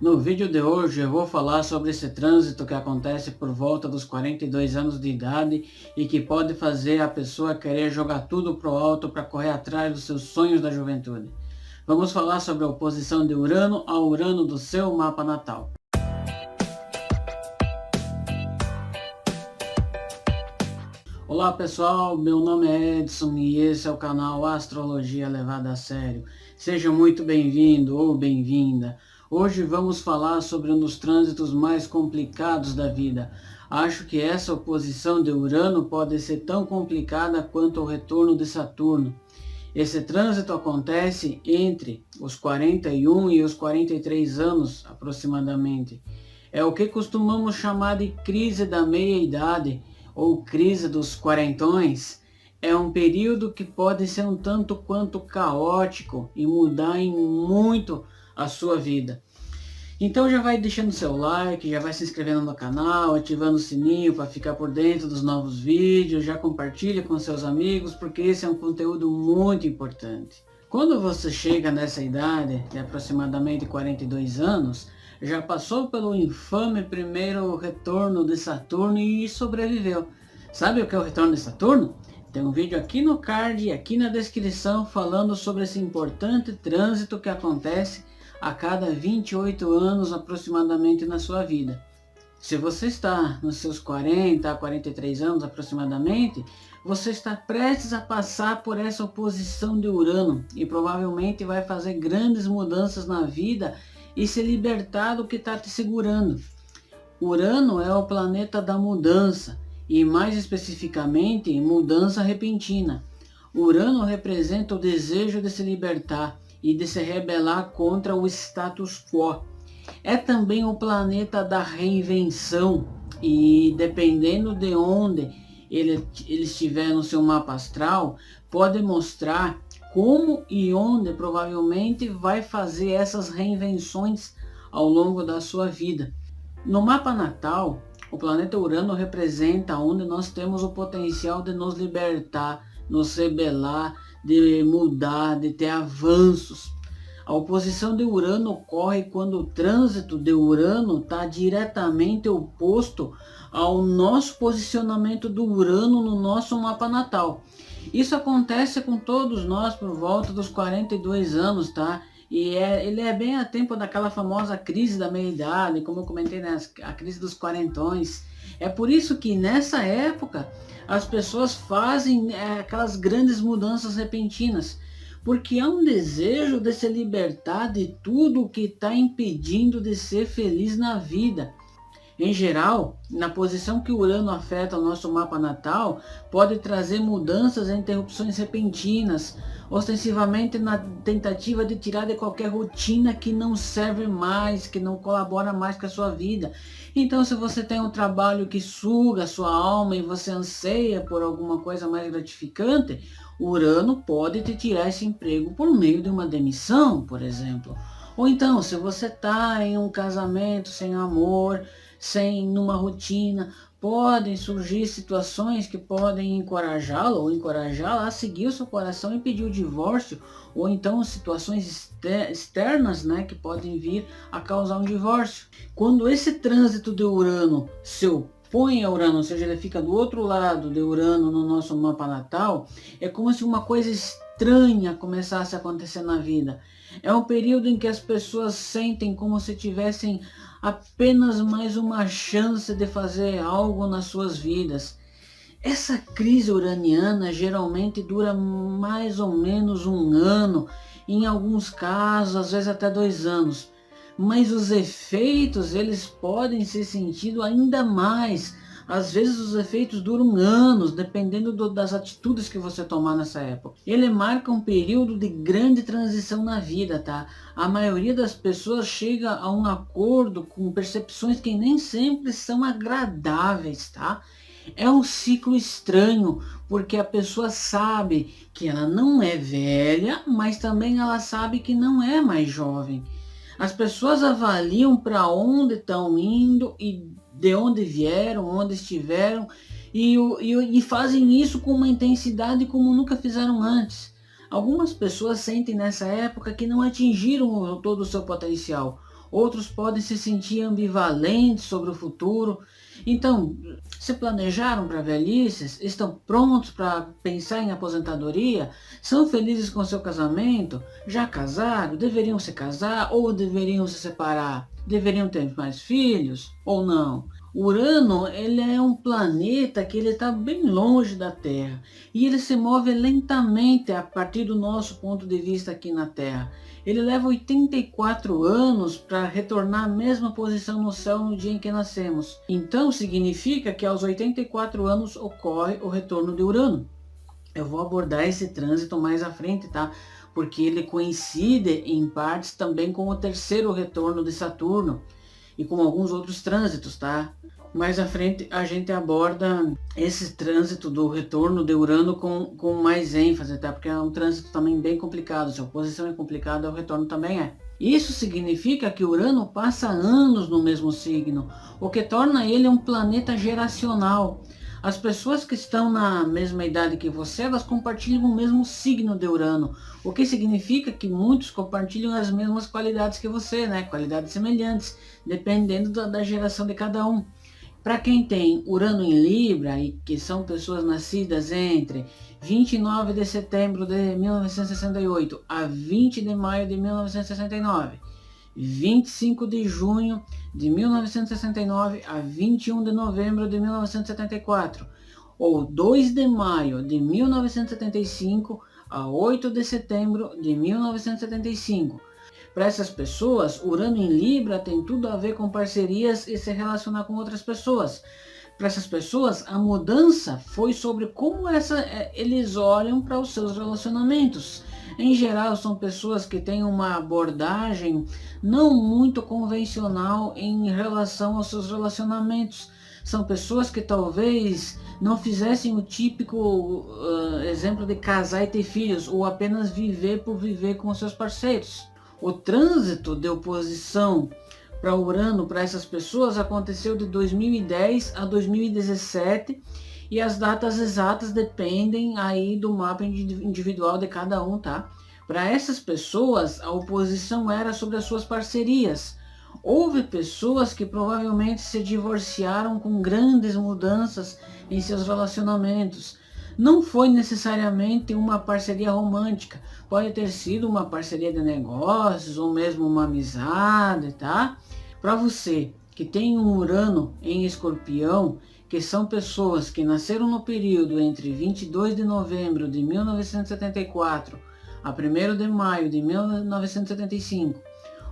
No vídeo de hoje eu vou falar sobre esse trânsito que acontece por volta dos 42 anos de idade e que pode fazer a pessoa querer jogar tudo pro alto para correr atrás dos seus sonhos da juventude. Vamos falar sobre a oposição de Urano a Urano do seu mapa natal. Olá pessoal, meu nome é Edson e esse é o canal Astrologia Levada a Sério. Seja muito bem-vindo ou bem-vinda. Hoje vamos falar sobre um dos trânsitos mais complicados da vida. Acho que essa oposição de Urano pode ser tão complicada quanto o retorno de Saturno. Esse trânsito acontece entre os 41 e os 43 anos aproximadamente. É o que costumamos chamar de crise da meia-idade, ou crise dos quarentões. É um período que pode ser um tanto quanto caótico e mudar em muito a sua vida. Então já vai deixando seu like, já vai se inscrevendo no canal, ativando o sininho para ficar por dentro dos novos vídeos, já compartilha com seus amigos, porque esse é um conteúdo muito importante. Quando você chega nessa idade, de aproximadamente 42 anos, já passou pelo infame primeiro retorno de Saturno e sobreviveu. Sabe o que é o retorno de Saturno? Tem um vídeo aqui no card e aqui na descrição falando sobre esse importante trânsito que acontece a cada 28 anos aproximadamente na sua vida. Se você está nos seus 40 a 43 anos aproximadamente, você está prestes a passar por essa oposição de Urano e provavelmente vai fazer grandes mudanças na vida e se libertar do que está te segurando. Urano é o planeta da mudança e mais especificamente mudança repentina. Urano representa o desejo de se libertar e de se rebelar contra o status quo. É também o planeta da reinvenção e dependendo de onde ele estiver no seu mapa astral, pode mostrar como e onde provavelmente vai fazer essas reinvenções ao longo da sua vida. No mapa natal, o planeta Urano representa onde nós temos o potencial de nos libertar, nos rebelar, de mudar, de ter avanços. A oposição de Urano ocorre quando o trânsito de Urano está diretamente oposto ao nosso posicionamento do Urano no nosso mapa natal. Isso acontece com todos nós por volta dos 42 anos, tá? E ele é bem a tempo daquela famosa crise da meia-idade, como eu comentei, né? A crise dos quarentões. É por isso que nessa época as pessoas fazem aquelas grandes mudanças repentinas, porque há um desejo de se libertar de tudo que está impedindo de ser feliz na vida. Em geral, na posição que o Urano afeta o nosso mapa natal, pode trazer mudanças e interrupções repentinas, ostensivamente na tentativa de tirar de qualquer rotina que não serve mais, que não colabora mais com a sua vida. Então, se você tem um trabalho que suga a sua alma e você anseia por alguma coisa mais gratificante, o Urano pode te tirar esse emprego por meio de uma demissão, por exemplo. Ou então, se você está em um casamento sem amor, sem numa rotina, podem surgir situações que podem encorajá-lo ou encorajá-la a seguir o seu coração e pedir o divórcio, ou então situações externas, né, que podem vir a causar um divórcio. Quando esse trânsito de Urano se opõe a Urano, ou seja, ele fica do outro lado de Urano no nosso mapa natal, é como se uma coisa estranha começasse a acontecer na vida. É um período em que as pessoas sentem como se tivessem apenas mais uma chance de fazer algo nas suas vidas. Essa crise uraniana geralmente dura mais ou menos um ano, em alguns casos, às vezes até 2 anos. Mas os efeitos, eles podem ser sentidos ainda mais. Às vezes os efeitos duram anos, dependendo das atitudes que você tomar nessa época. Ele marca um período de grande transição na vida, tá? A maioria das pessoas chega a um acordo com percepções que nem sempre são agradáveis, tá? É um ciclo estranho, porque a pessoa sabe que ela não é velha, mas também ela sabe que não é mais jovem. As pessoas avaliam para onde estão indo e de onde vieram, onde estiveram, e fazem isso com uma intensidade como nunca fizeram antes. Algumas pessoas sentem nessa época que não atingiram todo o seu potencial, outros podem se sentir ambivalentes sobre o futuro. Então, se planejaram para a velhice? Estão prontos para pensar em aposentadoria? São felizes com seu casamento? Já casaram? Deveriam se casar ou deveriam se separar? Deveriam ter mais filhos ou não? Urano, ele é um planeta que ele está bem longe da Terra e ele se move lentamente a partir do nosso ponto de vista aqui na Terra. Ele leva 84 anos para retornar à mesma posição no céu no dia em que nascemos. Então significa que aos 84 anos ocorre o retorno de Urano. Eu vou abordar esse trânsito mais à frente, tá? Porque ele coincide em partes também com o terceiro retorno de Saturno e com alguns outros trânsitos, tá? Mais à frente a gente aborda esse trânsito do retorno de Urano com mais ênfase, tá? Porque é um trânsito também bem complicado. Se a oposição é complicada, o retorno também é. Isso significa que Urano passa anos no mesmo signo, o que torna ele um planeta geracional. As pessoas que estão na mesma idade que você, elas compartilham o mesmo signo de Urano, o que significa que muitos compartilham as mesmas qualidades que você, né? Qualidades semelhantes, dependendo da geração de cada um. Para quem tem Urano em Libra e que são pessoas nascidas entre 29 de setembro de 1968 a 20 de maio de 1969, 25 de junho de 1969 a 21 de novembro de 1974, ou 2 de maio de 1975 a 8 de setembro de 1975. Para essas pessoas, Urano em Libra tem tudo a ver com parcerias e se relacionar com outras pessoas. Para essas pessoas, a mudança foi sobre como eles olham para os seus relacionamentos. Em geral, são pessoas que têm uma abordagem não muito convencional em relação aos seus relacionamentos. São pessoas que talvez não fizessem o típico exemplo de casar e ter filhos, ou apenas viver por viver com os seus parceiros. O trânsito de oposição para Urano para essas pessoas aconteceu de 2010 a 2017 e as datas exatas dependem aí do mapa individual de cada um, tá? Para essas pessoas, a oposição era sobre as suas parcerias. Houve pessoas que provavelmente se divorciaram com grandes mudanças em seus relacionamentos. Não foi necessariamente uma parceria romântica, pode ter sido uma parceria de negócios ou mesmo uma amizade, tá? Para você que tem um Urano em Escorpião, que são pessoas que nasceram no período entre 22 de novembro de 1974 a 1º de maio de 1975,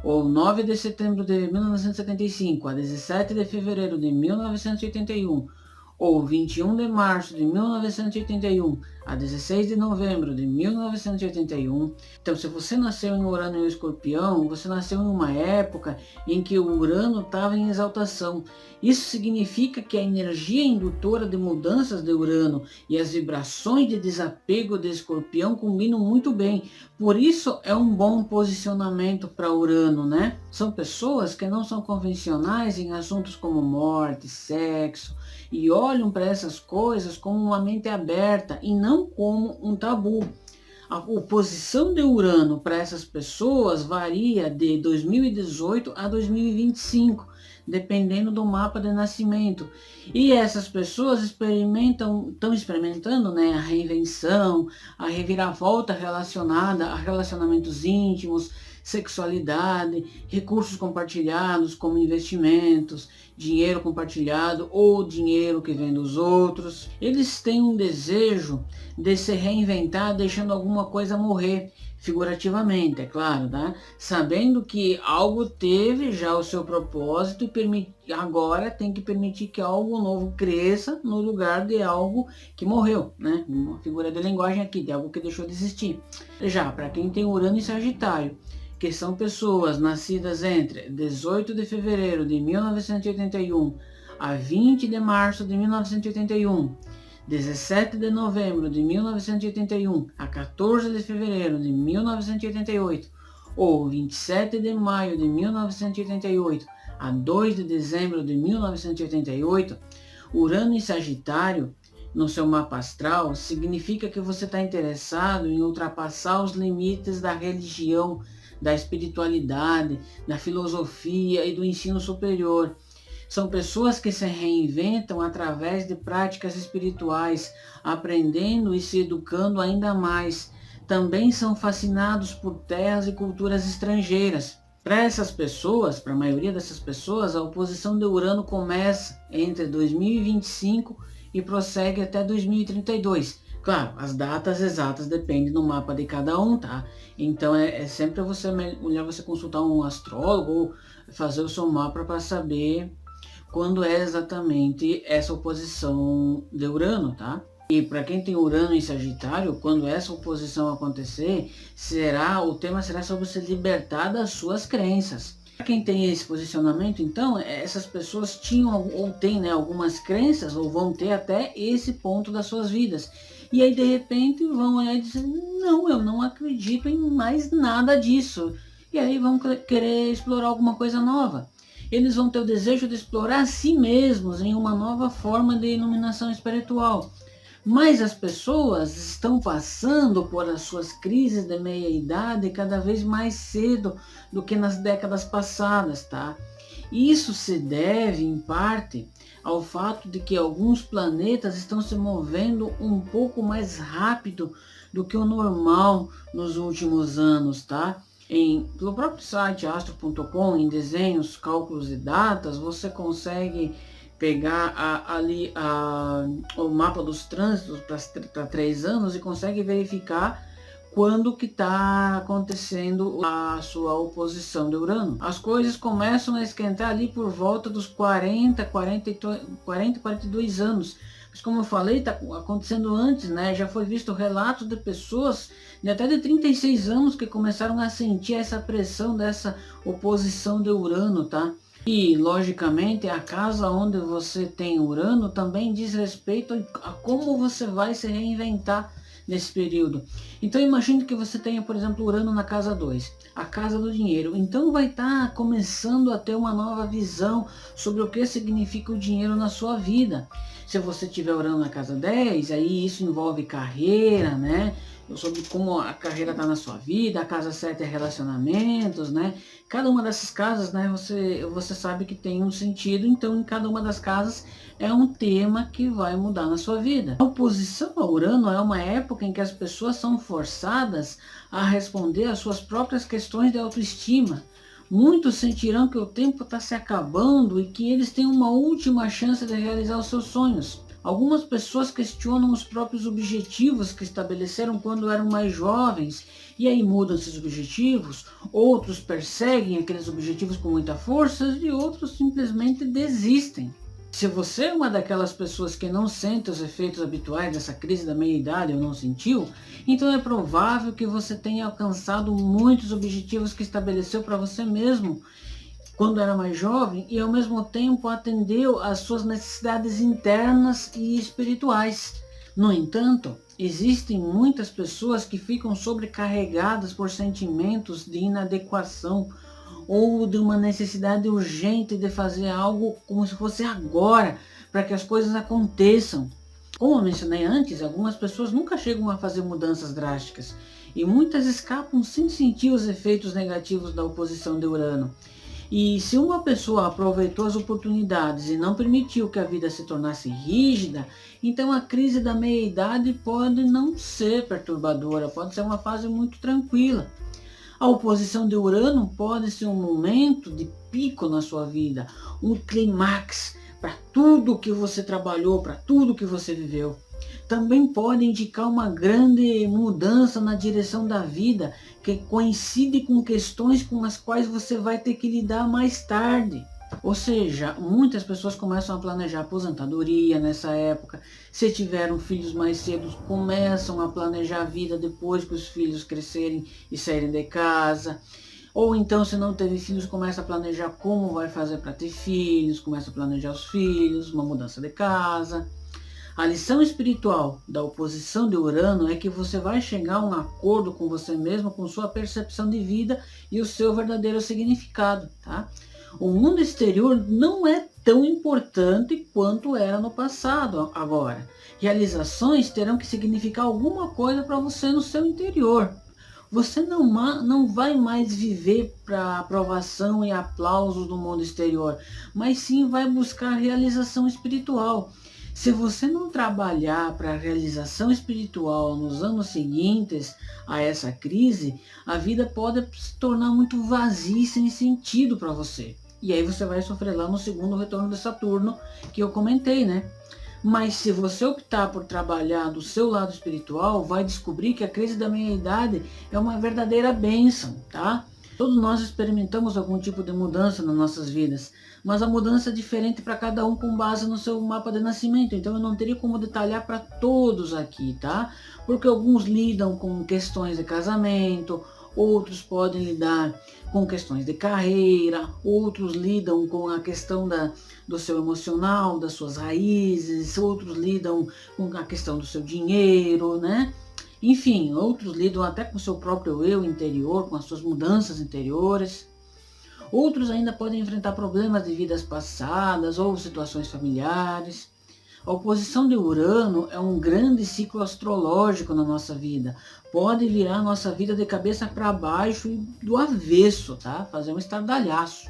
ou 9 de setembro de 1975 a 17 de fevereiro de 1981, ou 21 de março de 1981 a 16 de novembro de 1981. Então, se você nasceu em Urano em Escorpião, você nasceu em uma época em que o Urano estava em exaltação. Isso significa que a energia indutora de mudanças de Urano e as vibrações de desapego de Escorpião combinam muito bem. Por isso é um bom posicionamento para Urano, né? São pessoas que não são convencionais em assuntos como morte, sexo, e olham para essas coisas com uma mente aberta e não como um tabu. A oposição de Urano para essas pessoas varia de 2018 a 2025, dependendo do mapa de nascimento. E essas pessoas estão experimentando, né, a reinvenção, a reviravolta relacionada a relacionamentos íntimos, sexualidade, recursos compartilhados como investimentos, dinheiro compartilhado ou dinheiro que vem dos outros. Eles têm um desejo de se reinventar, deixando alguma coisa morrer, figurativamente, é claro, tá? Sabendo que algo teve já o seu propósito e agora tem que permitir que algo novo cresça no lugar de algo que morreu, né? Uma figura de linguagem aqui, de algo que deixou de existir. Já para quem tem Urano em Sagitário, que são pessoas nascidas entre 18 de fevereiro de 1981 a 20 de março de 1981, 17 de novembro de 1981 a 14 de fevereiro de 1988, ou 27 de maio de 1988 a 2 de dezembro de 1988, Urano em Sagitário, no seu mapa astral, significa que você está interessado em ultrapassar os limites da religião, da espiritualidade, da filosofia e do ensino superior. São pessoas que se reinventam através de práticas espirituais, aprendendo e se educando ainda mais. Também são fascinados por terras e culturas estrangeiras. Para essas pessoas, para a maioria dessas pessoas, a oposição de Urano começa entre 2025 e prossegue até 2032. Claro, as datas exatas dependem do mapa de cada um, tá? Então é sempre melhor você consultar um astrólogo ou fazer o seu mapa para saber quando é exatamente essa oposição de Urano, tá? E para quem tem Urano em Sagitário, quando essa oposição acontecer, o tema será sobre se libertar das suas crenças. Para quem tem esse posicionamento, então, essas pessoas tinham ou têm, né, algumas crenças, ou vão ter até esse ponto das suas vidas. E aí, de repente, vão olhar e dizer, não, eu não acredito em mais nada disso. E aí vão querer explorar alguma coisa nova. Eles vão ter o desejo de explorar a si mesmos em uma nova forma de iluminação espiritual. Mas as pessoas estão passando por as suas crises de meia-idade cada vez mais cedo do que nas décadas passadas, tá? Isso se deve, em parte, ao fato de que alguns planetas estão se movendo um pouco mais rápido do que o normal nos últimos anos, tá? Pelo próprio site astro.com, em desenhos, cálculos e datas, você consegue pegar o mapa dos trânsitos para 3 anos e consegue verificar quando que está acontecendo a sua oposição de Urano. As coisas começam a esquentar ali por volta dos 42 anos. Mas como eu falei, está acontecendo antes, né? Já foi visto relatos de pessoas de até de 36 anos que começaram a sentir essa pressão dessa oposição de Urano, tá? E, logicamente, a casa onde você tem Urano também diz respeito a como você vai se reinventar nesse período. Então, imagine que você tenha, por exemplo, Urano na casa 2, a casa do dinheiro. Então, vai estar começando a ter uma nova visão sobre o que significa o dinheiro na sua vida. Se você tiver Urano na casa 10, aí isso envolve carreira, né? Sobre como a carreira está na sua vida, a casa 7 é relacionamentos, né? Cada uma dessas casas, né, você sabe que tem um sentido, então em cada uma das casas é um tema que vai mudar na sua vida. A oposição a Urano é uma época em que as pessoas são forçadas a responder às suas próprias questões de autoestima. Muitos sentirão que o tempo está se acabando e que eles têm uma última chance de realizar os seus sonhos. Algumas pessoas questionam os próprios objetivos que estabeleceram quando eram mais jovens e aí mudam esses objetivos. Outros perseguem aqueles objetivos com muita força e outros simplesmente desistem. Se você é uma daquelas pessoas que não sente os efeitos habituais dessa crise da meia-idade ou não sentiu, então é provável que você tenha alcançado muitos objetivos que estabeleceu para você mesmo quando era mais jovem e ao mesmo tempo atendeu às suas necessidades internas e espirituais. No entanto, existem muitas pessoas que ficam sobrecarregadas por sentimentos de inadequação ou de uma necessidade urgente de fazer algo como se fosse agora, para que as coisas aconteçam. Como eu mencionei antes, algumas pessoas nunca chegam a fazer mudanças drásticas e muitas escapam sem sentir os efeitos negativos da oposição de Urano. E se uma pessoa aproveitou as oportunidades e não permitiu que a vida se tornasse rígida, então a crise da meia-idade pode não ser perturbadora, pode ser uma fase muito tranquila. A oposição de Urano pode ser um momento de pico na sua vida, um clímax para tudo que você trabalhou, para tudo que você viveu. Também pode indicar uma grande mudança na direção da vida, que coincide com questões com as quais você vai ter que lidar mais tarde. Ou seja, muitas pessoas começam a planejar aposentadoria nessa época. Se tiveram filhos mais cedo, começam a planejar a vida depois que os filhos crescerem e saírem de casa. Ou então, se não teve filhos, começa a planejar como vai fazer para ter filhos, começa a planejar os filhos, uma mudança de casa. A lição espiritual da oposição de Urano é que você vai chegar a um acordo com você mesmo, com sua percepção de vida e o seu verdadeiro significado, tá? O mundo exterior não é tão importante quanto era no passado agora. Realizações terão que significar alguma coisa para você no seu interior. você não vai mais viver para aprovação e aplausos do mundo exterior, mas sim vai buscar realização espiritual. Se você não trabalhar para a realização espiritual nos anos seguintes a essa crise, a vida pode se tornar muito vazia e sem sentido para você. E aí você vai sofrer lá no segundo retorno de Saturno, que eu comentei, né? Mas se você optar por trabalhar do seu lado espiritual, vai descobrir que a crise da meia-idade é uma verdadeira bênção, tá? Todos nós experimentamos algum tipo de mudança nas nossas vidas, mas a mudança é diferente para cada um com base no seu mapa de nascimento, então eu não teria como detalhar para todos aqui, tá? Porque alguns lidam com questões de casamento, outros podem lidar com questões de carreira, outros lidam com a questão do seu emocional, das suas raízes, outros lidam com a questão do seu dinheiro, né? Enfim, outros lidam até com o seu próprio eu interior, com as suas mudanças interiores. Outros ainda podem enfrentar problemas de vidas passadas ou situações familiares. A oposição de Urano é um grande ciclo astrológico na nossa vida. Pode virar a nossa vida de cabeça para baixo e do avesso, tá? Fazer um estardalhaço.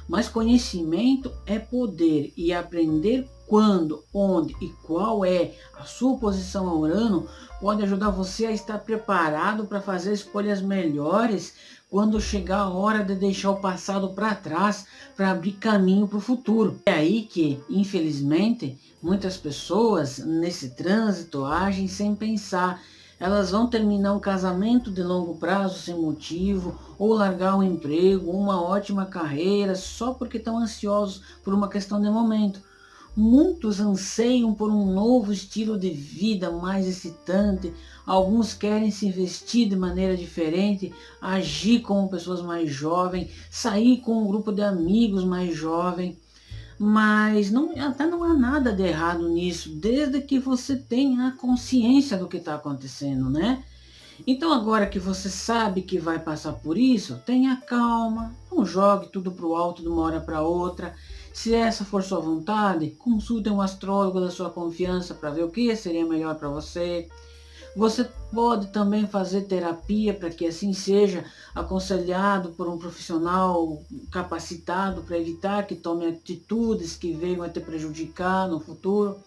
Mas conhecimento é poder, e aprender quando, onde e qual é a sua oposição a Urano pode ajudar você a estar preparado para fazer escolhas melhores quando chegar a hora de deixar o passado para trás para abrir caminho para o futuro. É aí que, infelizmente, muitas pessoas nesse trânsito agem sem pensar. Elas vão terminar um casamento de longo prazo sem motivo, ou largar um emprego, uma ótima carreira, só porque estão ansiosos por uma questão de momento. Muitos anseiam por um novo estilo de vida mais excitante, alguns querem se vestir de maneira diferente, agir como pessoas mais jovens, sair com um grupo de amigos mais jovem. Mas até não há nada de errado nisso, desde que você tenha a consciência do que está acontecendo, né? Então agora que você sabe que vai passar por isso, tenha calma, não jogue tudo para o alto de uma hora para outra. Se essa for sua vontade, consulte um astrólogo da sua confiança para ver o que seria melhor para você. Você pode também fazer terapia para que assim seja, aconselhado por um profissional capacitado para evitar que tome atitudes que venham a te prejudicar no futuro.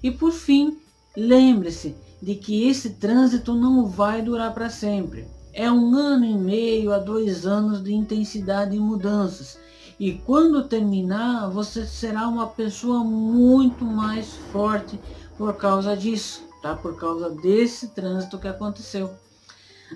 E por fim, lembre-se de que esse trânsito não vai durar para sempre. É 1 ano e meio a 2 anos de intensidade e mudanças. E quando terminar, você será uma pessoa muito mais forte por causa disso, tá? Por causa desse trânsito que aconteceu.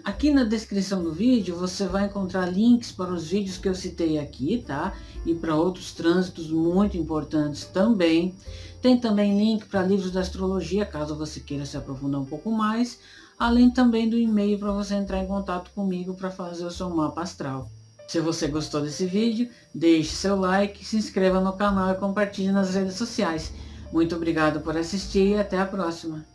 Aqui na descrição do vídeo você vai encontrar links para os vídeos que eu citei aqui, tá? E para outros trânsitos muito importantes também. Tem também link para livros da astrologia, caso você queira se aprofundar um pouco mais. Além também do e-mail para você entrar em contato comigo para fazer o seu mapa astral. Se você gostou desse vídeo, deixe seu like, se inscreva no canal e compartilhe nas redes sociais. Muito obrigado por assistir e até a próxima.